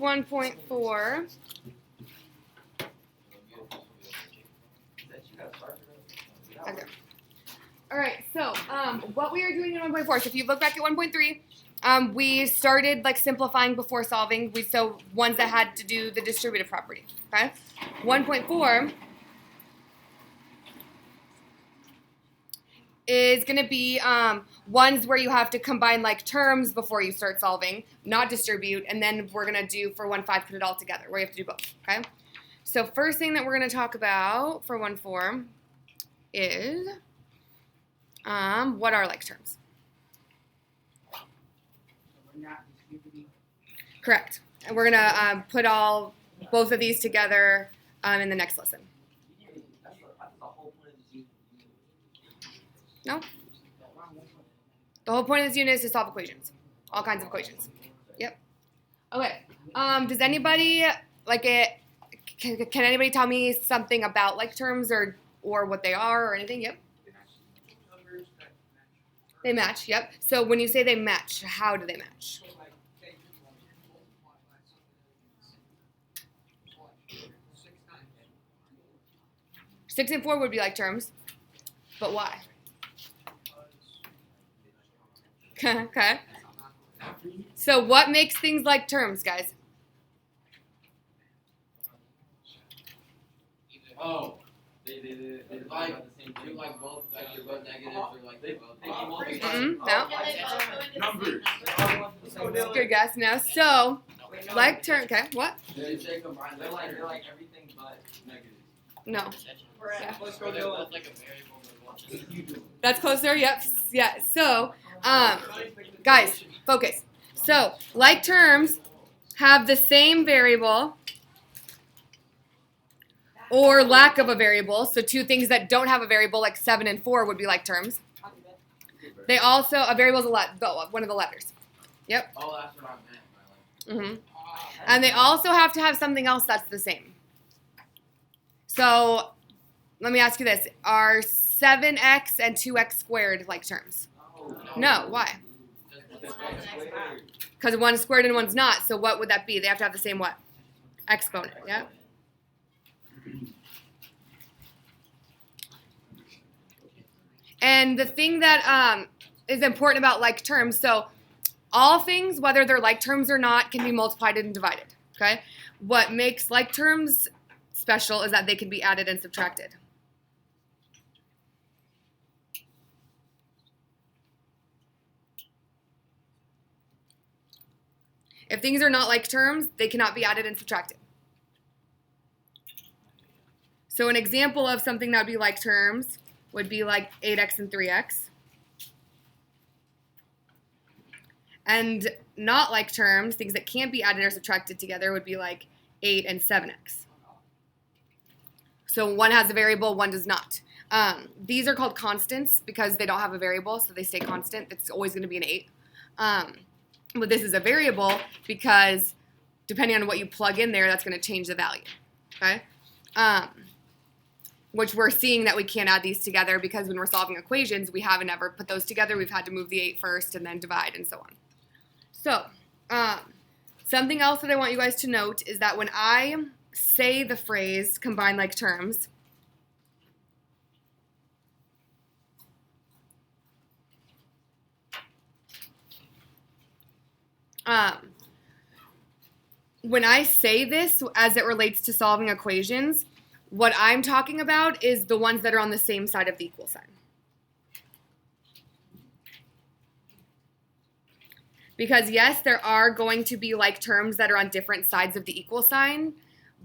1.4. Okay. All right, so what we are doing in 1.4, so if you look back at 1.3, we started like simplifying before solving. So ones that had to do the distributive property, okay? 1.4 is going to be ones where you have to combine like terms before you start solving, not distribute, and then we're going to do for 1.5 put it all together, where you have to do both, okay? So first thing that we're going to talk about for 1.4 is what are like terms? Correct. And we're going to put both of these together in the next lesson. No? The whole point of this unit is to solve equations. All kinds of equations. Yep. Okay. Does anybody, like it, can anybody tell me something about like terms or what they are or anything? Yep. They match, yep. So when you say they match, how do they match? Six and 4 would be like terms, but why? Okay. So what makes things like terms, guys? Oh, they like both, like they're both negative, or like they both. No. Numbers. Good guess. No. So, like term. Okay. What? They say combined. They're like everything but negative. No. Yeah. Or they're both like a variable. That's closer. Yep. Yeah. So, guys, focus. So, like terms have the same variable or lack of a variable. So, two things that don't have a variable, like 7 and 4, would be like terms. They also, a variable is one of the letters. Yep. Oh, that's what I meant. And they also have to have something else that's the same. So, let me ask you this. Are 7x and 2x squared like terms? No. Why? Because one's squared and one's not. So what would that be? They have to have the same what? Exponent, yeah? And the thing that is important about like terms, so all things, whether they're like terms or not, can be multiplied and divided, okay? What makes like terms special is that they can be added and subtracted. If things are not like terms, they cannot be added and subtracted. So an example of something that would be like terms would be like 8x and 3x. And not like terms, things that can't be added or subtracted together would be like 8 and 7x. So one has a variable, one does not. These are called constants because they don't have a variable, so they stay constant. It's always going to be an 8. But this is a variable because depending on what you plug in there, that's going to change the value, okay? Which we're seeing that we can't add these together because when we're solving equations, we haven't ever put those together. We've had to move the 8 first and then divide and so on. So something else that I want you guys to note is that when I say the phrase combine like terms, when I say this as it relates to solving equations, what I'm talking about is the ones that are on the same side of the equal sign. Because yes, there are going to be like terms that are on different sides of the equal sign,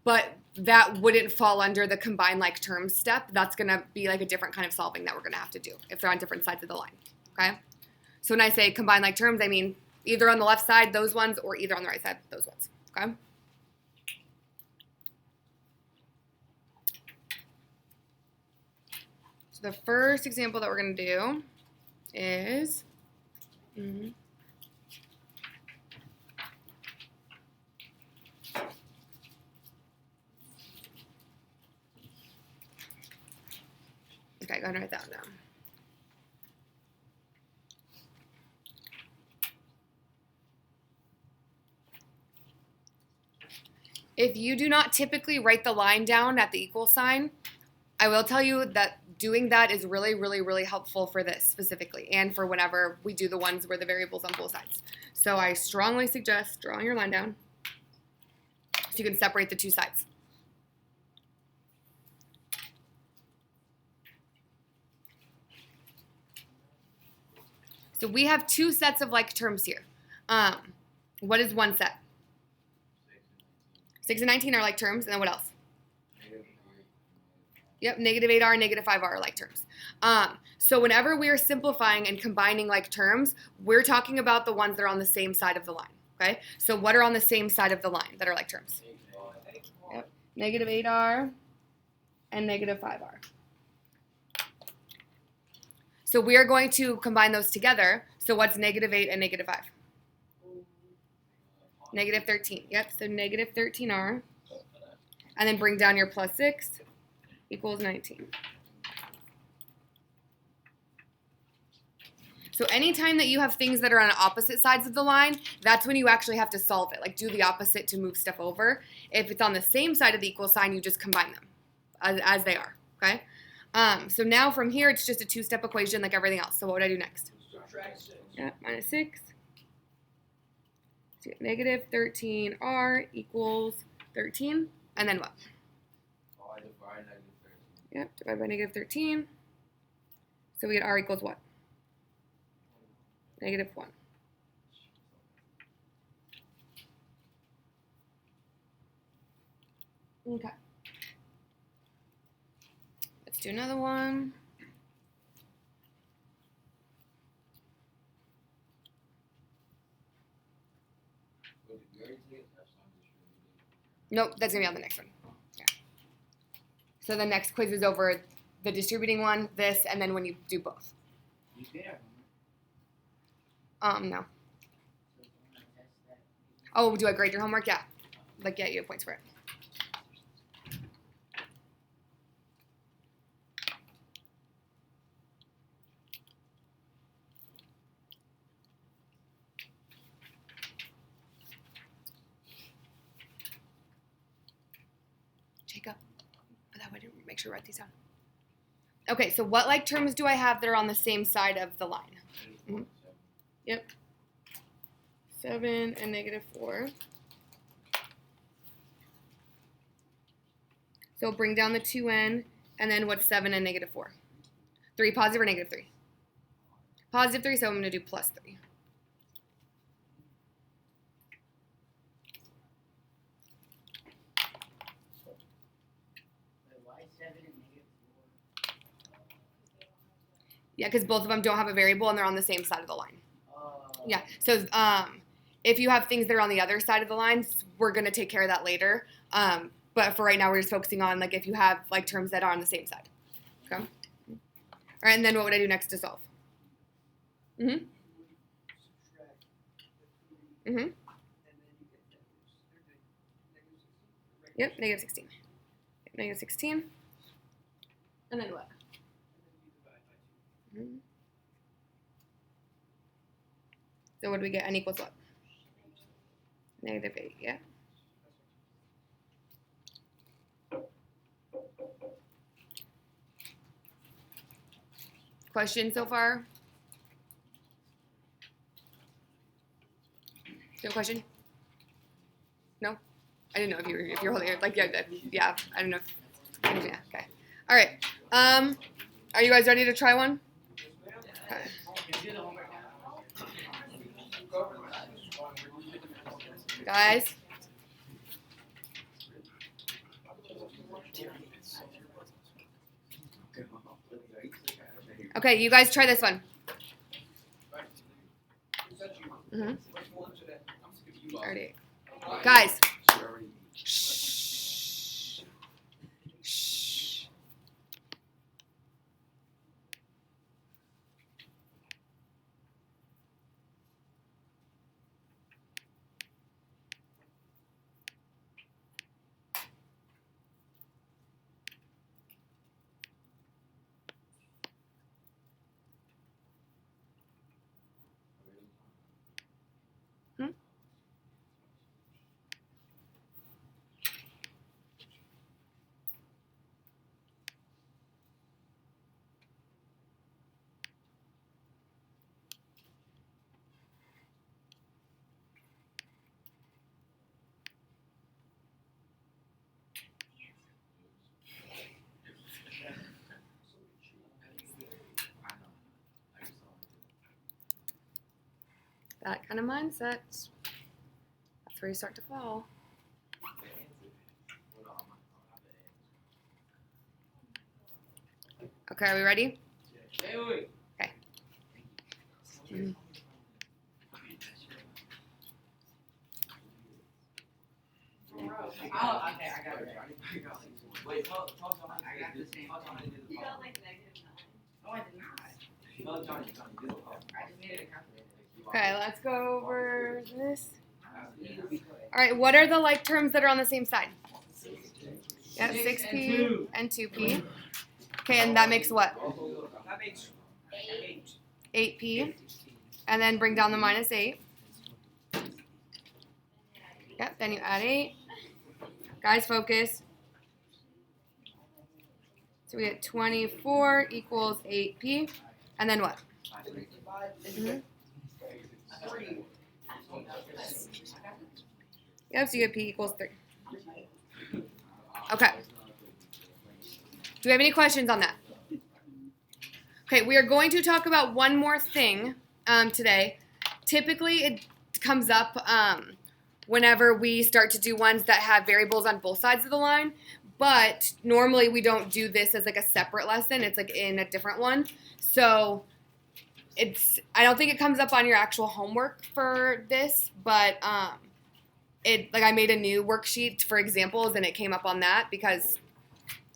but that wouldn't fall under the combine like terms step. That's going to be like a different kind of solving that we're going to have to do if they're on different sides of the line, okay? So when I say combine like terms, I mean either on the left side, those ones, or either on the right side, those ones, okay? So the first example that we're going to do is, okay, go ahead and write that one down. If you do not typically write the line down at the equal sign, I will tell you that doing that is really, really, really helpful for this specifically and for whenever we do the ones where the variable's on both sides. So I strongly suggest drawing your line down so you can separate the two sides. So we have two sets of like terms here. What is one set? 6 and 19 are like terms, and then what else? Yep, negative 8r and negative 5r are like terms. So whenever we're simplifying and combining like terms, we're talking about the ones that are on the same side of the line, okay? So what are on the same side of the line that are like terms? Yep, negative 8r and negative 5r. So we are going to combine those together. So what's negative 8 and negative 5? Negative 13. Yep, so negative 13r. And then bring down your plus 6 equals 19. So anytime that you have things that are on opposite sides of the line, that's when you actually have to solve it. Like do the opposite to move stuff over. If it's on the same side of the equal sign, you just combine them as they are, okay? So now from here, it's just a two-step equation like everything else. So what would I do next? Yeah, minus 6. So negative 13r equals 13. And then what? Yep, divide by negative 13. So we get r equals what? Negative 1. Okay. Let's do another one. Nope, that's going to be on the next one. Yeah. So the next quiz is over the distributing one, this, and then when you do both. No. Oh, do I grade your homework? Yeah. Like, yeah, you have points for it. Jacob, that way to make sure I write these down. Okay, so what like terms do I have that are on the same side of the line? Mm-hmm. Yep. 7 and negative 4. So bring down the 2n, and then what's 7 and negative 4? 3 positive or negative 3? Positive 3, so I'm going to do plus 3. Yeah, because both of them don't have a variable and they're on the same side of the line. Yeah, so if you have things that are on the other side of the lines, we're going to take care of that later. But for right now, we're just focusing on like if you have like terms that are on the same side. Okay. All right, and then what would I do next to solve? Mm-hmm. Mm-hmm. Yep, negative 16. Negative 16. And then what? Mm-hmm. So what do we get? N equals what? Negative 8, yeah. Question so far? No question? No? I didn't know if you're holding it. Like, yeah, good. Yeah, I don't know. Yeah, okay. All right. Are you guys ready to try one? Okay. Guys? Okay, you guys try this one. Mm-hmm. Alrighty. Guys. Shh. Shh. Hmm? kind of mindset, that's where you start to fall. Okay, are we ready? Okay. Mm-hmm. Okay, I got it. Wait, tell Johnny. I got the same. You got like -9. No, I did not. Tell Johnny, do the call. I just made it a calculator. Okay, let's go over this. All right, what are the like terms that are on the same side? Yep, 6p and 2p. Okay, and that makes what? That makes 8p. And then bring down the -8. Yep, then you add 8. Guys, focus. So we get 24 equals 8p. And then what? Mm-hmm. Yep, so you get p equals 3. Okay. Do we have any questions on that? Okay, we are going to talk about one more thing today. Typically, it comes up whenever we start to do ones that have variables on both sides of the line, but normally we don't do this as like a separate lesson. It's like in a different one. So I don't think it comes up on your actual homework for this, but I made a new worksheet for examples and it came up on that because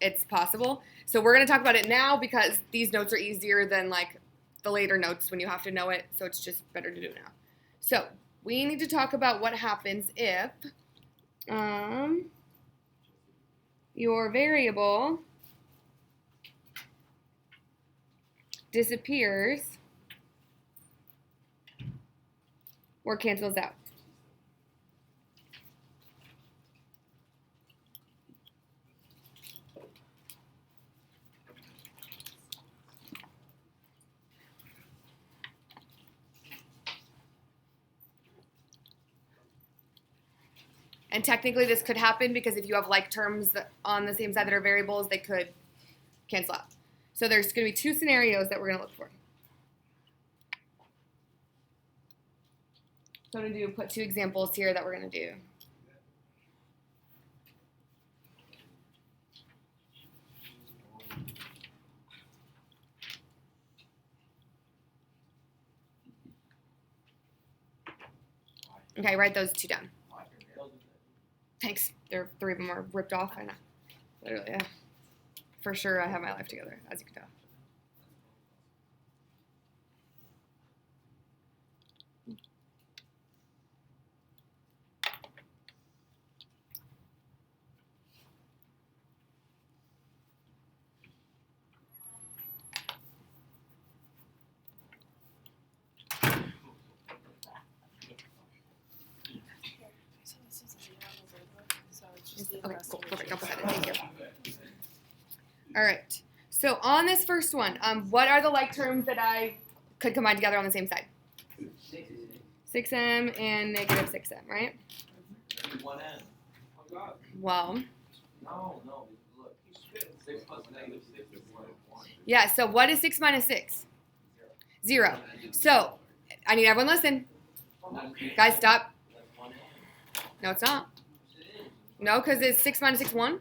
it's possible. So we're going to talk about it now because these notes are easier than like the later notes when you have to know it. So it's just better to do it now. So we need to talk about what happens if your variable disappears or cancels out. And technically this could happen because if you have like terms on the same side that are variables, they could cancel out. So there's going to be two scenarios that we're going to look for. So I'm going to put two examples here that we're going to do. Okay, write those two down. Thanks. Three of them are ripped off. I know. Literally, yeah. For sure, I have my life together, as you can tell. Okay, cool, perfect. I'll put that in. Thank you. All right. So on this first one, what are the like terms that I could combine together on the same side? 6m and -6m, right? 1m. Well. No, look. 6 plus -6 is 1. Yeah, so what is 6 minus 6? 0. So I need everyone listen. Guys, stop. No, it's not. No, because it's 6 minus 6, 1.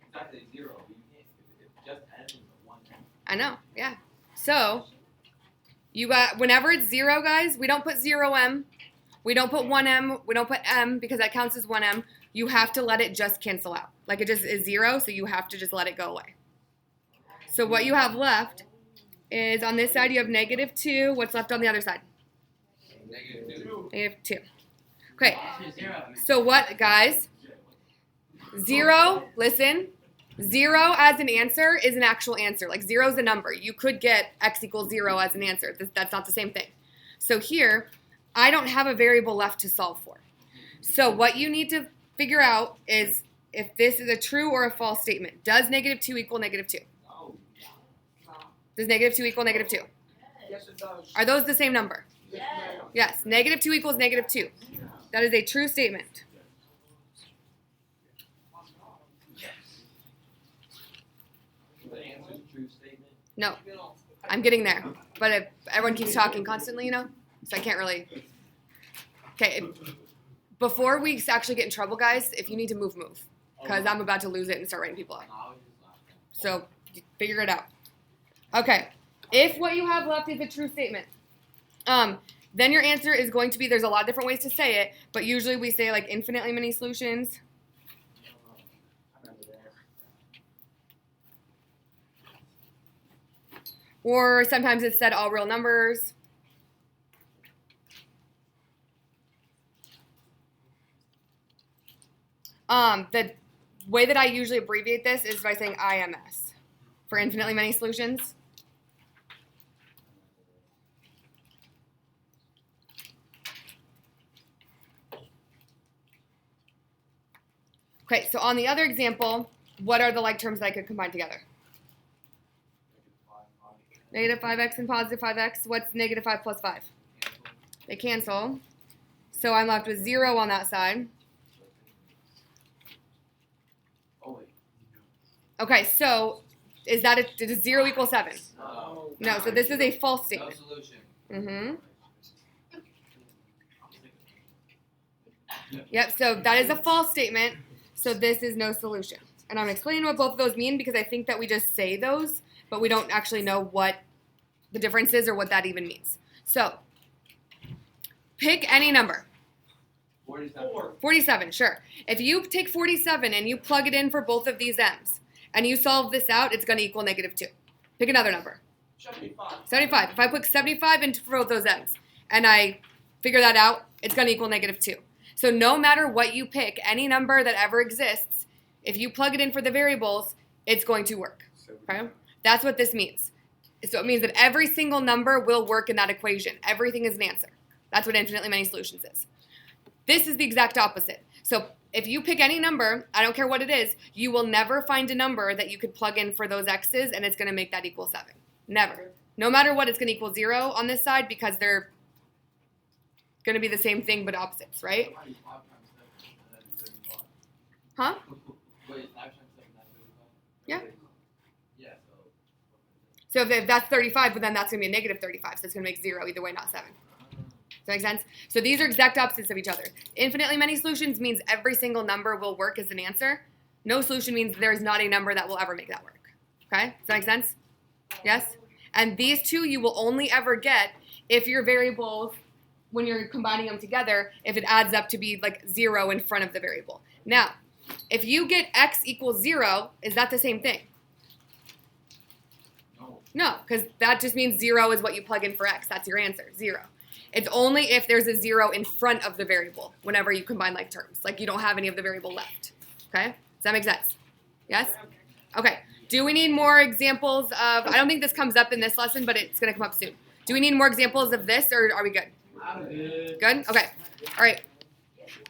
Exactly 0. You can't. If just n is 1. I know, yeah. So you got whenever it's 0, guys, we don't put 0m. We don't put 1m. We don't put m because that counts as 1m. You have to let it just cancel out. Like it just is 0, so you have to just let it go away. So what you have left is on this side you have -2. What's left on the other side? -2. Okay. So what, guys? 0, listen. 0 as an answer is an actual answer. Like 0 is a number. You could get x equals 0 as an answer. That's not the same thing. So here, I don't have a variable left to solve for. So what you need to figure out is if this is a true or a false statement. Does -2 equal -2? Does -2 equal -2? Yes, it does. Are those the same number? Yes. -2 equals -2. That is a true statement. The answer is true statement. No. I'm getting there. But if everyone keeps talking constantly, so I can't really Okay, before we actually get in trouble, guys, if you need to move. Because I'm about to lose it and start writing people out. No, I was just laughing. So figure it out. Okay, if what you have left is a true statement, then your answer is going to be, there's a lot of different ways to say it, but usually we say like infinitely many solutions. Or sometimes it's said all real numbers. The way that I usually abbreviate this is by saying IMS for infinitely many solutions. Okay, so on the other example, what are the like terms that I could combine together? Negative 5x and positive 5x. What's negative 5 plus 5? They cancel. So I'm left with 0 on that side. Oh, wait. Okay, so does 0 equal 7? No. No, so this is a false No statement. solution. Mm-hmm. Yep, so that is a false statement. So this is no solution. And I'm explaining what both of those mean because I think that we just say those, but we don't actually know what the difference is or what that even means. So pick any number. 47. 47, sure. If you take 47 and you plug it in for both of these m's and you solve this out, it's going to equal negative 2. Pick another number. 75. 75. If I put 75 into both those m's and I figure that out, it's going to equal negative 2. So no matter what you pick, any number that ever exists, if you plug it in for the variables, it's going to work. Okay? That's what this means. So it means that every single number will work in that equation. Everything is an answer. That's what infinitely many solutions is. This is the exact opposite. So if you pick any number, I don't care what it is, you will never find a number that you could plug in for those x's and it's going to make that equal 7. Never. No matter what, it's going to equal 0 on this side because they're going to be the same thing but opposites, right? Huh? Wait, 5 times 7, that's 35? Yeah. Yeah, so. So if that's 35, but then that's going to be a negative 35, so it's going to make 0 either way, not 7. Does that make sense? So these are exact opposites of each other. Infinitely many solutions means every single number will work as an answer. No solution means there's not a number that will ever make that work. Okay? Does that make sense? Yes? And these two you will only ever get if your variables, when you're combining them together, if it adds up to be like 0 in front of the variable. Now, if you get x equals 0, is that the same thing? No, because that just means 0 is what you plug in for x. That's your answer, 0. It's only if there's a 0 in front of the variable whenever you combine like terms. Like you don't have any of the variable left. Okay? Does that make sense? Yes? Okay. Do we need more examples of, I don't think this comes up in this lesson, but it's going to come up soon. Do we need more examples of this or are we good? Good? Okay. All right.